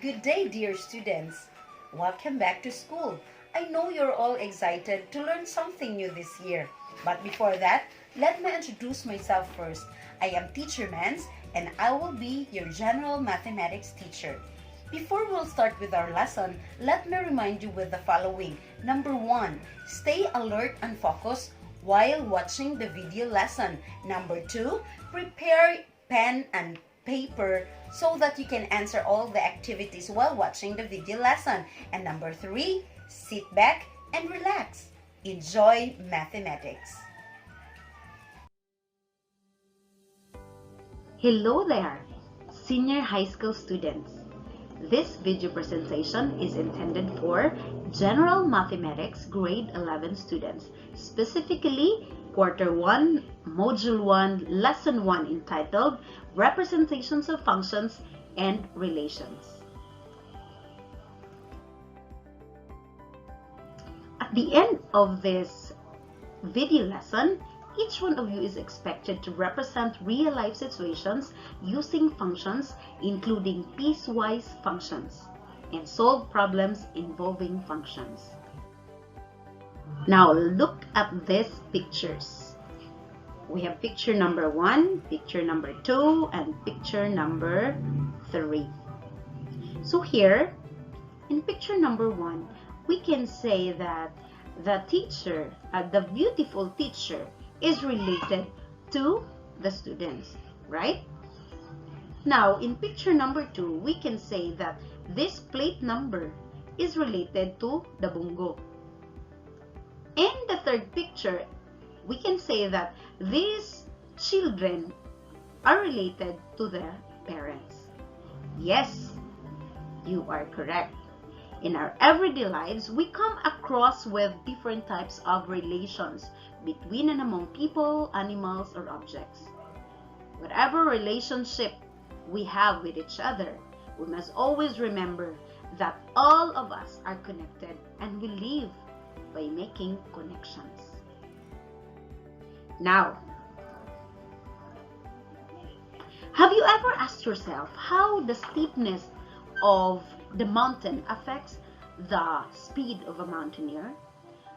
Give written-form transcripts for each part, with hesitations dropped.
Good day, dear students. Welcome back to school. I know you're all excited to learn something new this year. But before that, let me introduce myself first. I am Teacher Mans and I will be your general mathematics teacher. Before we'll start with our lesson, let me remind you with the following. Number 1, stay alert and focused while watching the video lesson. Number 2, prepare pen and paper so that you can answer all the activities while watching the video lesson. And number 3, sit back and relax. Enjoy mathematics. Hello there, senior high school students. This video presentation is intended for General Mathematics Grade 11 students, specifically Quarter 1, Module 1, Lesson 1 entitled Representations of Functions and Relations. At the end of this video lesson, each one of you is expected to represent real-life situations using functions, including piecewise functions, and solve problems involving functions. Now look at these pictures. We have picture number 1, picture number 2, and picture number 3. So here, in picture number 1, we can say that the teacher, the beautiful teacher, is related to the students, right? Now, in picture number 2, we can say that this plate number is related to the bungo. In the third picture, we can say that these children are related to their parents. Yes, you are correct. In our everyday lives, we come across with different types of relations between and among people, animals, or objects. Whatever relationship we have with each other, we must always remember that all of us are connected and we live by making connections. Now, have you ever asked yourself how the steepness of the mountain affects the speed of a mountaineer?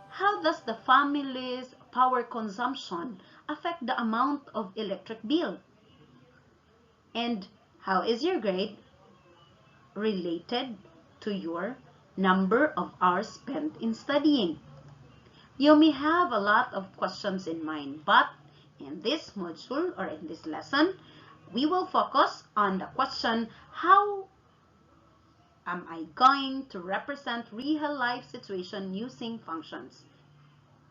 How does the family's power consumption affect the amount of electric bill? And how is your grade related to your number of hours spent in studying? You may have a lot of questions in mind, but in this module or in this lesson, we will focus on the question, how am I going to represent real life situation using functions?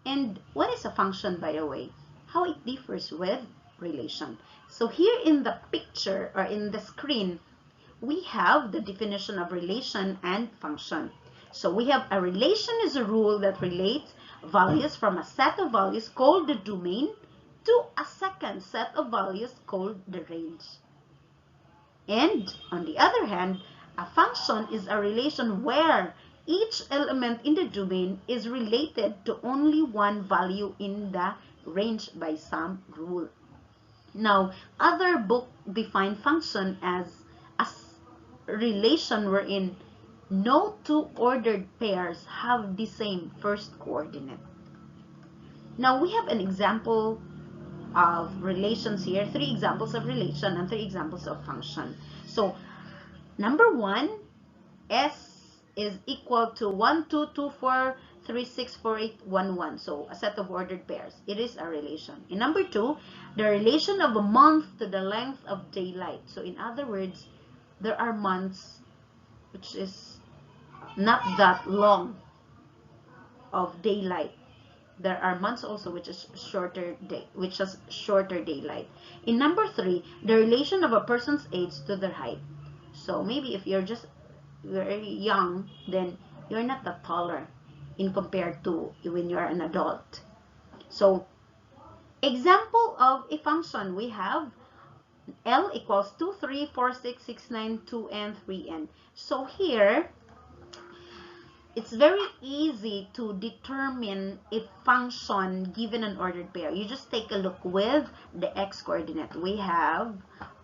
And what is a function, by the way? How it differs with relation. So here in the picture or in the screen, we have the definition of relation and function. So we have a relation is a rule that relates values from a set of values called the domain to a second set of values called the range. And on the other hand, a function is a relation where each element in the domain is related to only one value in the range by some rule. Now, other books define function as a relation wherein no two ordered pairs have the same first coordinate. Now, we have an example of relations here, 3 examples of relation and 3 examples of function. So, number 1, S is equal to 1, 2, 2, 4, 3, 6, 4, 8, 1, 1. So, a set of ordered pairs. It is a relation. In number 2, the relation of a month to the length of daylight. So, in other words, there are months which is not that long of daylight. There are months also which is shorter daylight. In number 3, the relation of a person's age to their height. So maybe if you're just very young, then you're not that taller in compared to when you're an adult. So example of a function, we have L equals 2, 3, 4, 6, 6, 9, 2n, 3n. So here, it's very easy to determine a function given an ordered pair. You just take a look with the x coordinate. We have,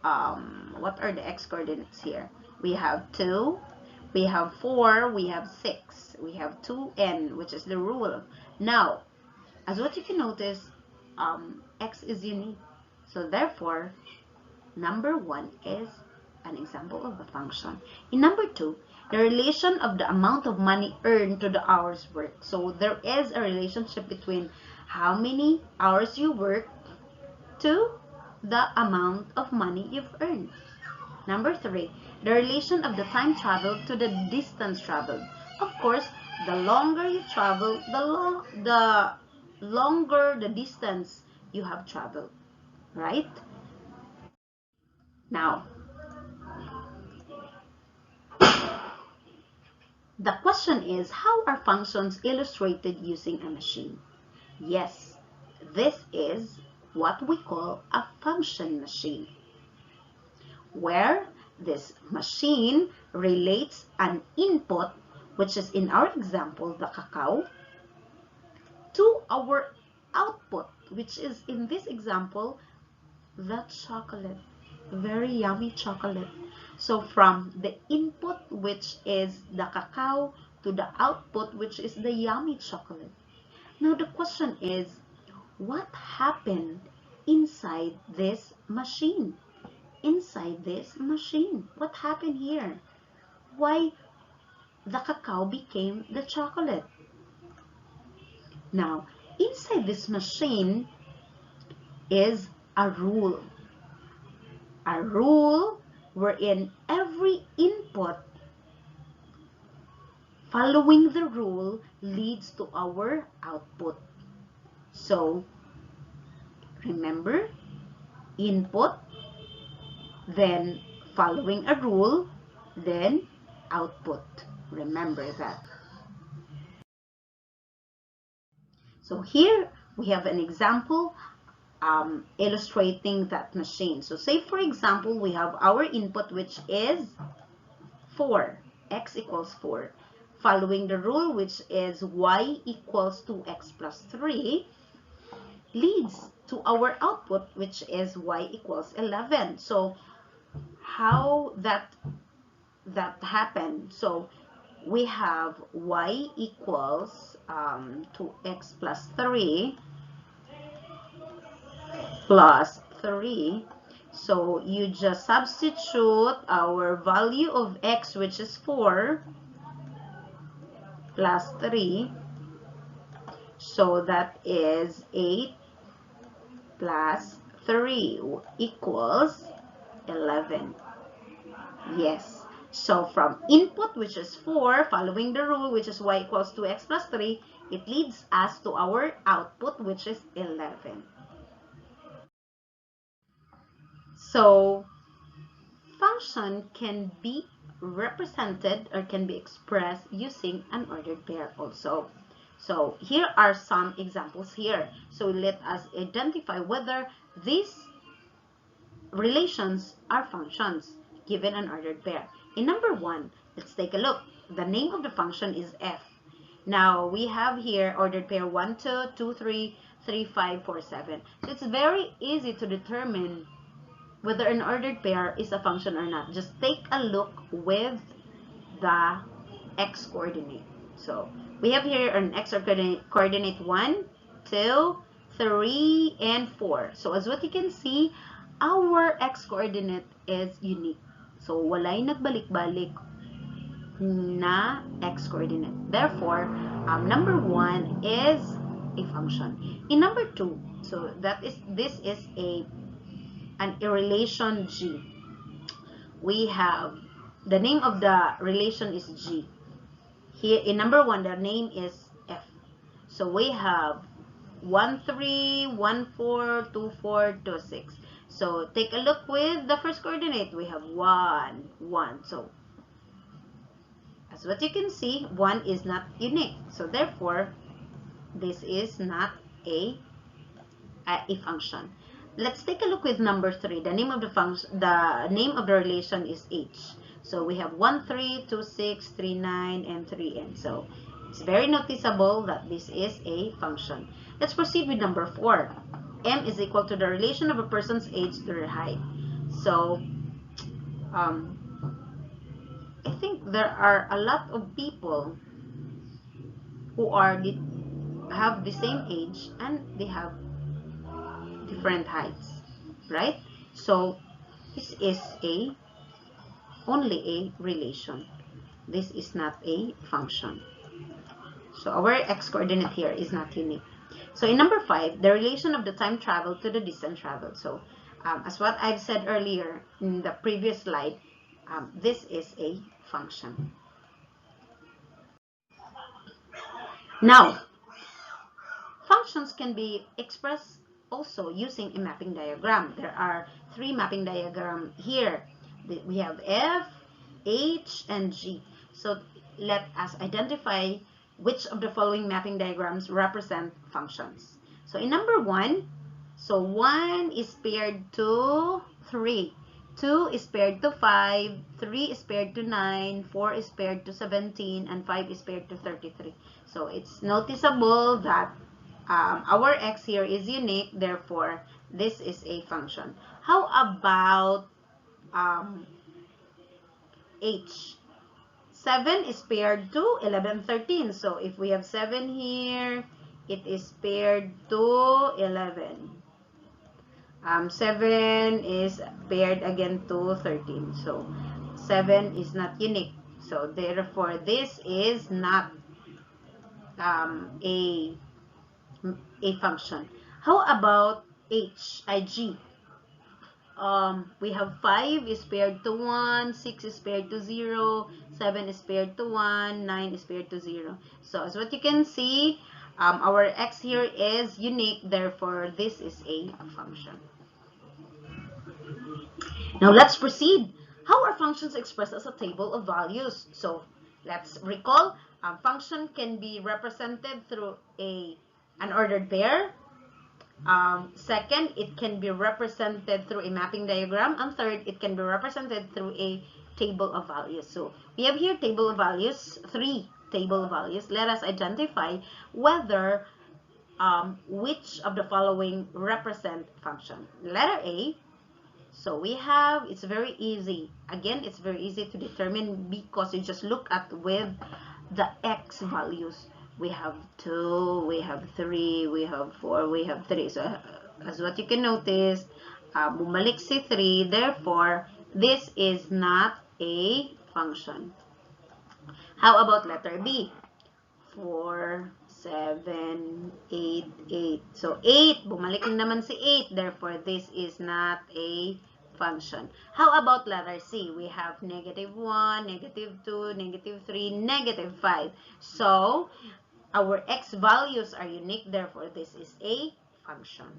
what are the x coordinates here? We have 2, We have 4, we have 6, we have 2n, which is the rule. Now, as what you can notice, x is unique. So therefore, number 1 is an example of a function. In number 2, the relation of the amount of money earned to the hours worked. So there is a relationship between how many hours you work to the amount of money you've earned. Number 3, the relation of the time traveled to the distance traveled. Of course, the longer you travel, the longer the distance you have traveled, right? Now, the question is, how are functions illustrated using a machine? Yes, this is what we call a function machine, where this machine relates an input, which is in our example the cacao, to our output, which is in this example the chocolate, very yummy chocolate. So from the input, which is the cacao, to the output, which is the yummy chocolate. Now the question is, what happened inside this machine? Inside this machine, what happened here? Why the cacao became the chocolate? Now, inside this machine is a rule. A rule wherein every input following the rule leads to our output. So, remember, input, then following a rule, then output. Remember that. So here we have an example illustrating that machine. So say for example, we have our input, which is 4, x equals 4. Following the rule, which is y equals 2x plus 3, leads to our output, which is y equals 11. So how that happened? So we have y equals 2x plus 3 plus 3. So you just substitute our value of x, which is 4, plus 3. So that is 8 plus 3 equals 11. Yes. So from input, which is 4, following the rule, which is y equals 2x plus 3, it leads us to our output, which is 11. So function can be represented or can be expressed using an ordered pair also. So here are some examples here. So let us identify whether these relations are functions given an ordered pair. In number 1, let's take a look. The name of the function is f. Now we have here ordered pair 1, 2, 2, 3, 3, 5, 4, 7. So it's very easy to determine whether an ordered pair is a function or not. Just take a look with the x coordinate. So we have here an x coordinate 1, 2, 3, and 4. So as what you can see, our x coordinate is unique. So walay nagbalik-balik na x coordinate. Therefore, number 1 is a function. In number 2, so this is an relation G. We have the name of the relation is G. Here in number 1, the name is F. So we have 1, 3, 1, 4, 2, 4, 2, 6. So take a look with the first coordinate. We have 1, 1. So as what you can see, 1 is not unique. So therefore, this is not a function. Let's take a look with number 3. The name of the function, the name of the relation is H. So we have 1, 3, 2, 6, 3, 9, and 3, n. So it's very noticeable that this is a function. Let's proceed with number 4. M is equal to the relation of a person's age to their height. So I think there are a lot of people who have the same age and they have different heights, right? So this is only a relation. This is not a function. So our x coordinate here is not unique. So in number 5, the relation of the time traveled to the distance traveled. So as what I've said earlier in the previous slide, this is a function. Now, functions can be expressed also using a mapping diagram. There are 3 mapping diagrams here. We have F, H, and G. So let us identify which of the following mapping diagrams represent functions. So in number 1, so 1 is paired to 3. 2 is paired to 5, 3 is paired to 9, 4 is paired to 17, and 5 is paired to 33. So it's noticeable that our x here is unique, therefore this is a function. How about h? 7 is paired to 11, 13. So if we have 7 here, it is paired to 11. 7 is paired again to 13. So 7 is not unique. So therefore this is not a function. How about G? We have 5 is paired to 1, 6 is paired to 0, 7 is paired to 1, 9 is paired to 0. So as what you can see, our x here is unique, therefore this is a function. Now let's proceed. How are functions expressed as a table of values? So let's recall, function can be represented through an ordered pair. Second, it can be represented through a mapping diagram. And third, it can be represented through a table of values. So we have here table of values, 3 table of values. Let us identify whether which of the following represent function. Letter A. So we have, it's very easy. Again, it's very easy to determine because you just look at with the x values. We have 2, we have 3, we have 4, we have 3. So as what you can notice, bumalik si 3. Therefore, this is not a function. How about letter B? 4, 7, 8, 8. So 8, bumalik naman si 8. Therefore, this is not a function. How about letter C? We have negative 1, negative 2, negative 3, negative 5. So our x values are unique, therefore this is a function.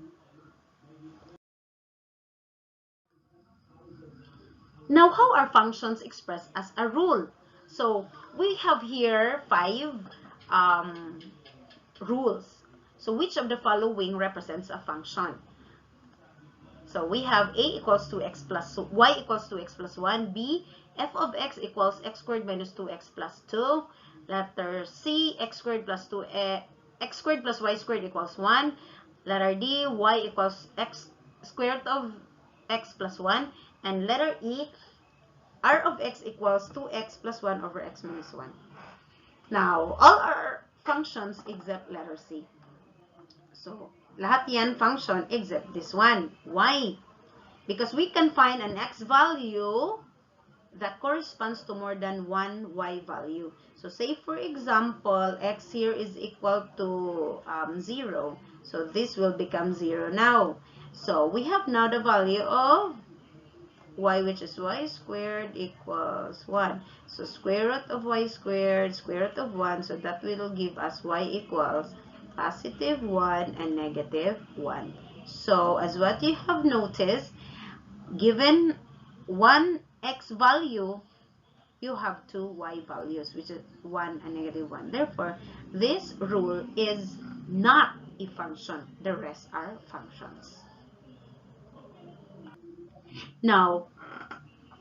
Now, how are functions expressed as a rule? So we have here 5 rules. So which of the following represents a function? So we have a equals to x plus y equals to x plus 1. B, f of x equals x squared minus 2x plus 2. Letter C, x squared plus 2 x squared plus y squared equals 1. Letter D, y equals x squared of x plus 1. And letter E, r of x equals 2x plus 1 over x minus 1. Now, all are functions except letter C. So, lahat yan function except this one. Why? Because we can find an x value that corresponds to more than one y value. So say for example, x here is equal to 0. So this will become 0 now. So we have now the value of y, which is y squared equals 1. So square root of y squared, square root of 1. So that will give us y equals positive 1 and negative 1. So as what you have noticed, given one x value, you have 2 y values, which is 1 and negative 1. Therefore, this rule is not a function. The rest are functions. Now,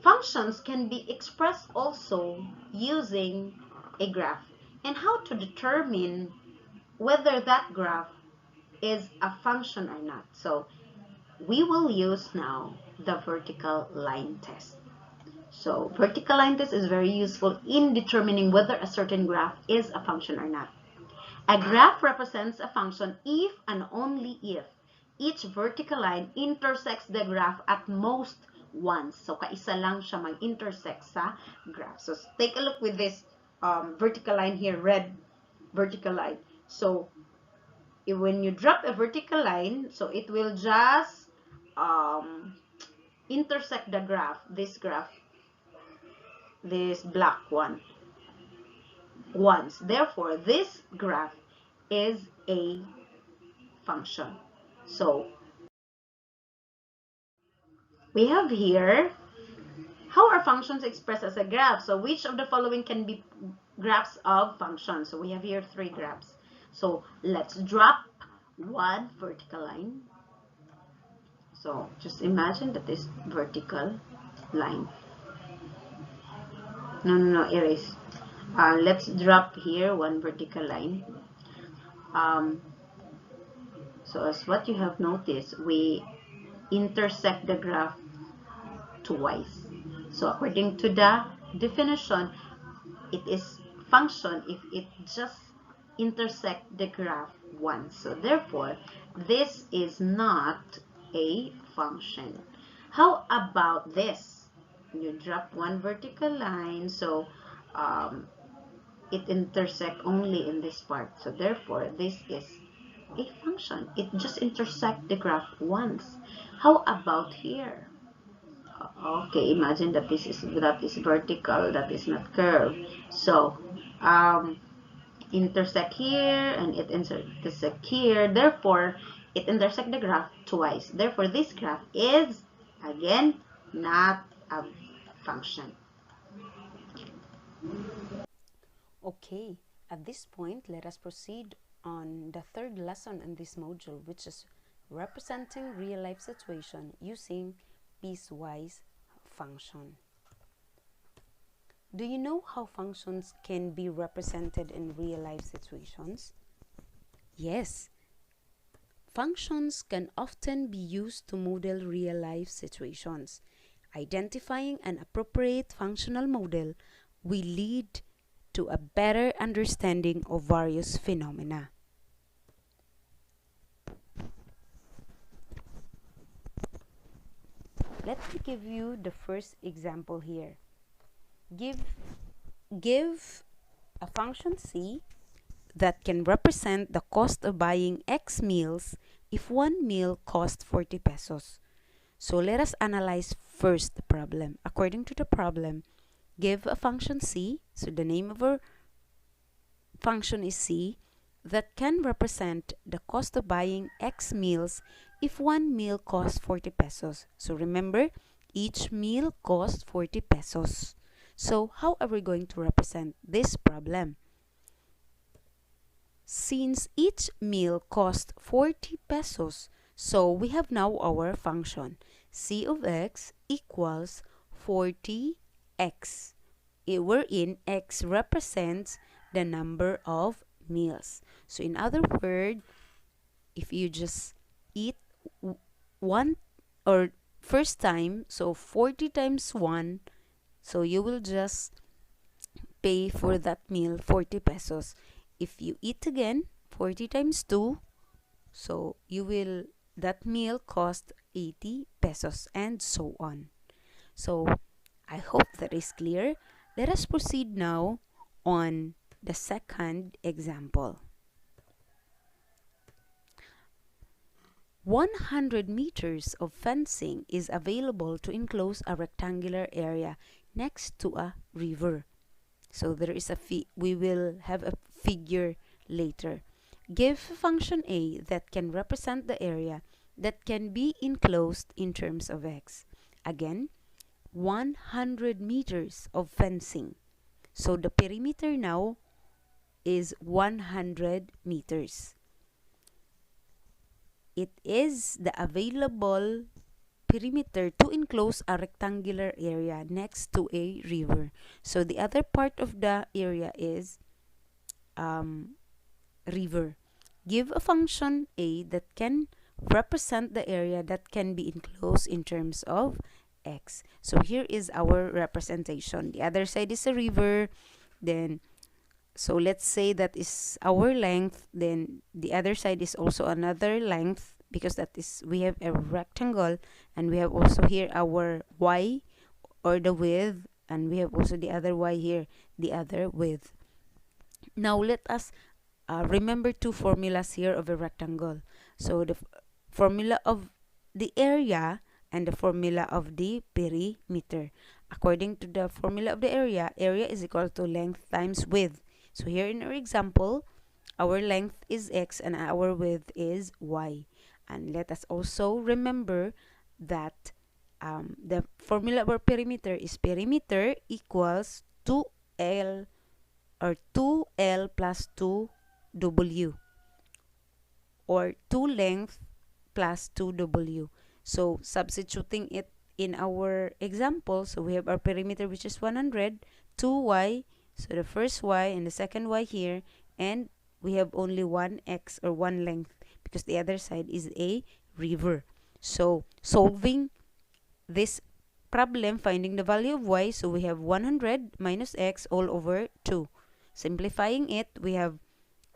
functions can be expressed also using a graph. And how to determine whether that graph is a function or not. So, we will use now the vertical line test. So vertical line test is very useful in determining whether a certain graph is a function or not. A graph represents a function if and only if each vertical line intersects the graph at most once. So kaisa lang siya mag-intersect sa graph. So take a look with this vertical line here, red vertical line. So when you drop a vertical line, so it will just intersect the graph, this black one, once. Therefore, this graph is a function. So we have here, how are functions expressed as a graph? So which of the following can be graphs of functions? So we have here 3 graphs. So let's drop one vertical line. So just imagine that this vertical line. No, erase. Let's drop here one vertical line. So as what you have noticed, we intersect the graph twice. So according to the definition, it is function if it just intersect the graph once. So therefore, this is not a function. How about this? You drop one vertical line, so it intersect only in this part. So therefore, this is a function. It just intersect the graph once. How about here? Okay, imagine that this is vertical, that is not curved. So intersect here and it intersect here. Therefore, it intersect the graph twice. Therefore, this graph is again not a function. Okay, at this point, let us proceed on the third lesson in this module, which is representing real-life situation using piecewise function. Do you know how functions can be represented in real-life situations? Yes, functions can often be used to model real-life situations. Identifying an appropriate functional model will lead to a better understanding of various phenomena. Let me give you the first example here. Give a function c that can represent the cost of buying X meals if one meal costs 40 pesos. So let us analyze first the problem. According to the problem, give a function c, so the name of our function is c, that can represent the cost of buying X meals if one meal costs 40 pesos. So remember, each meal costs 40 pesos. So how are we going to represent this problem? Since each meal costs 40 pesos, so we have now our function c of x equals 40x, wherein x represents the number of meals. So in other words, if you just eat one or first time, so 40 times 1, so you will just pay for that meal 40 pesos. If you eat again 40 times 2, so that meal cost 80 pesos and so on. So I hope that is clear. Let us proceed now on the second example. 100 meters of fencing is available to enclose a rectangular area next to a river. So there is we will have a figure later. Give function a that can represent the area that can be enclosed in terms of x. Again, 100 meters of fencing. So the perimeter now is 100 meters. It is the available perimeter to enclose a rectangular area next to a river. So the other part of the area is river. Give a function a that can represent the area that can be enclosed in terms of x. So here is our representation. The other side is a river. Then, so let's say that is our length. Then the other side is also another length, because that is, we have a rectangle, and we have also here our y, or the width, and we have also the other y here, the other width. Now let us remember two formulas here of a rectangle. So the formula of the area and the formula of the perimeter. According to the formula of the area is equal to length times width. So here in our example, our length is x and our width is y. And let us also remember that the formula of our perimeter is perimeter equals 2L, or 2L plus 2W, or 2 length plus 2W. So substituting it in our example, so we have our perimeter, which is 100, 2y, so the first y and the second y here, and we have only one x, or one length, because the other side is a river. So solving this problem, finding the value of y, so we have 100 minus x all over 2. Simplifying it, we have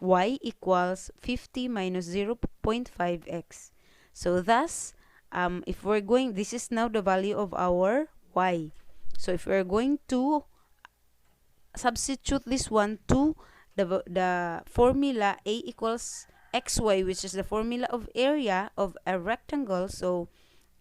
y equals 50 minus 0.5x. So thus, if we're going, this is now the value of our y. So if we're going to substitute this one to the formula a equals xy, which is the formula of area of a rectangle, so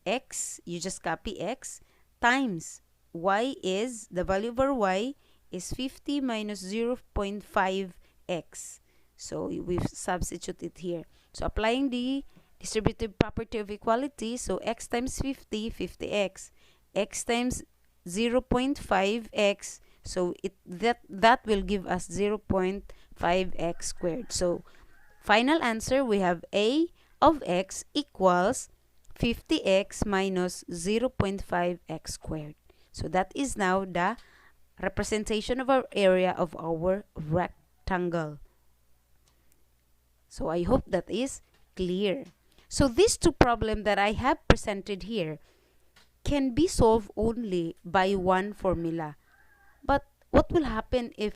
x, you just copy x, times y is, the value of our y is 50 minus 0.5x. So we've substituted here. So applying the distributive property of equality, so x times 50, 50x, x times 0.5x, so that will give us 0.5x squared. So final answer, we have a of x equals 50x minus 0.5x squared. So that is now the representation of our area of our rectangle. So I hope that is clear. So these two problems that I have presented here can be solved only by one formula. But what will happen if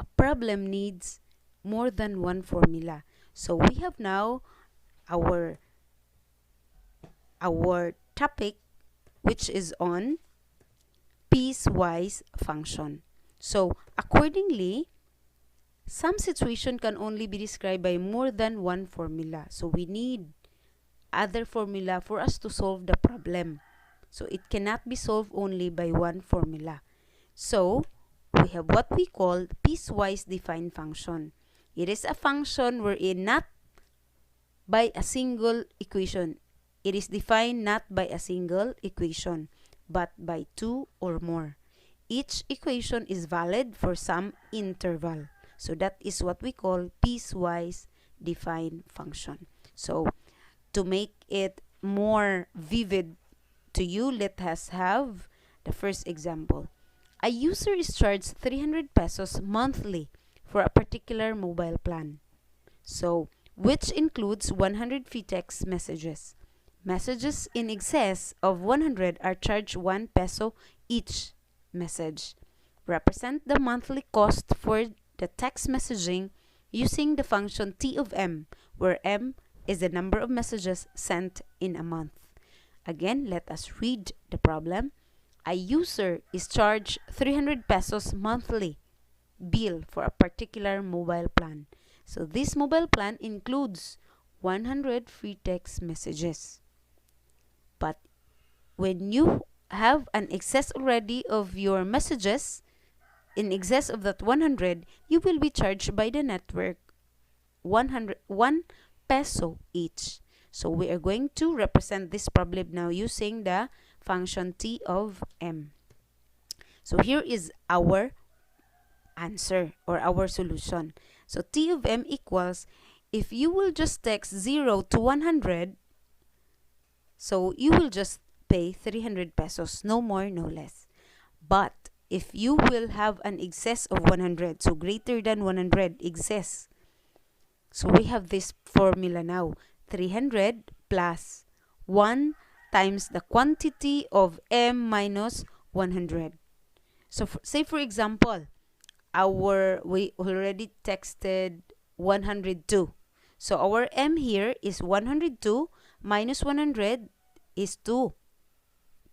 a problem needs more than one formula? So we have now our topic, which is on piecewise function. So accordingly, some situation can only be described by more than one formula. So we need other formula for us to solve the problem. So it cannot be solved only by one formula. So we have what we call piecewise defined function. It is a function wherein not by a single equation. It is defined not by a single equation, but by two or more. Each equation is valid for some interval. So that is what we call piecewise defined function. So to make it more vivid to you, let us have the first example. A user is charged 300 pesos monthly for a particular mobile plan, so which includes 100 free text messages. Messages in excess of 100 are charged 1 peso each message. Represent the monthly cost for the text messaging using the function T of M, where M is the number of messages sent in a month. Again, let us read the problem. A user is charged 300 pesos monthly bill for a particular mobile plan. So this mobile plan includes 100 free text messages. But when you have an excess already of your messages, in excess of that 100, you will be charged by the network 1 peso each. So we are going to represent this problem now using the function T of M. So here is our answer, or our solution. So T of M equals, if you will just text 0 to 100, so you will just pay 300 pesos, no more, no less. But if you will have an excess of 100, so greater than 100 excess, so we have this formula now, 300 plus 1 times the quantity of m minus 100. So say for example, we already texted 102. So our m here is 102 minus 100 is 2.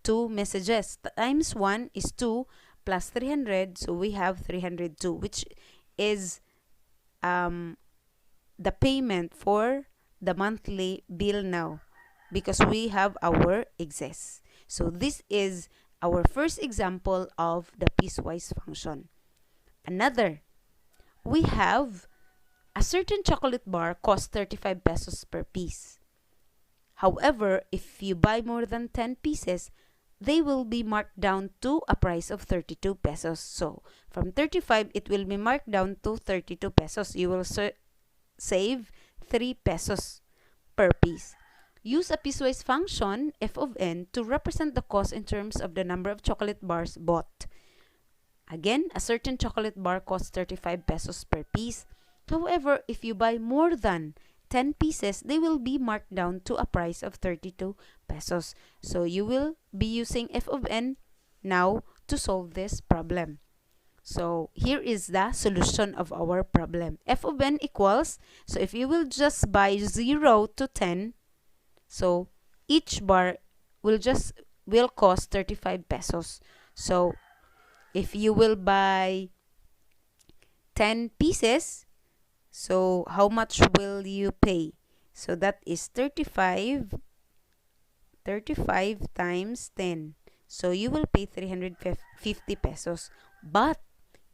2 messages times 1 is 2 plus 300, so we have 302, which is the payment for the monthly bill now, because we have our excess. So this is our first example of the piecewise function. Another, we have a certain chocolate bar costs 35 pesos per piece. However, if you buy more than 10 pieces, they will be marked down to a price of 32 pesos. So, from 35, it will be marked down to 32 pesos. You will save 3 pesos per piece. Use a piecewise function, f of n, to represent the cost in terms of the number of chocolate bars bought. Again, a certain chocolate bar costs 35 pesos per piece. However, if you buy more than 10 pieces, they will be marked down to a price of 32 pesos. So you will be using f of n now to solve this problem. So here is the solution of our problem. F of n equals, so if you will just buy 0 to 10, so each bar will cost 35 pesos. So if you will buy 10 pieces, so how much will you pay? So that is 35 times 10. So you will pay 350 pesos. But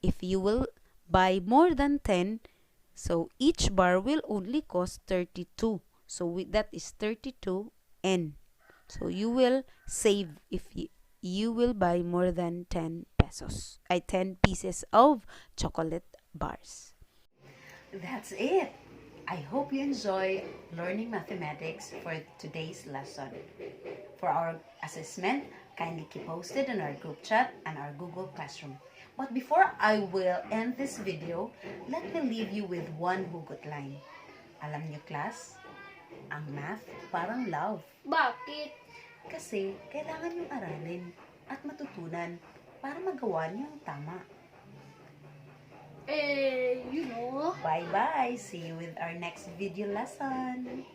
if you will buy more than 10, so each bar will only cost 32. So that is 32n. So you will save if you will buy more than 10 pesos. 10 pieces of chocolate bars. That's it. I hope you enjoy learning mathematics for today's lesson. For our assessment, kindly keep posted on our group chat and our Google Classroom. But before I will end this video, let me leave you with one hugot line. Alam niyo, class, ang math parang love. Bakit? Kasi kailangan yung aralin at matutunan para magawa niyo ang tama. You know. Bye-bye. See you with our next video lesson.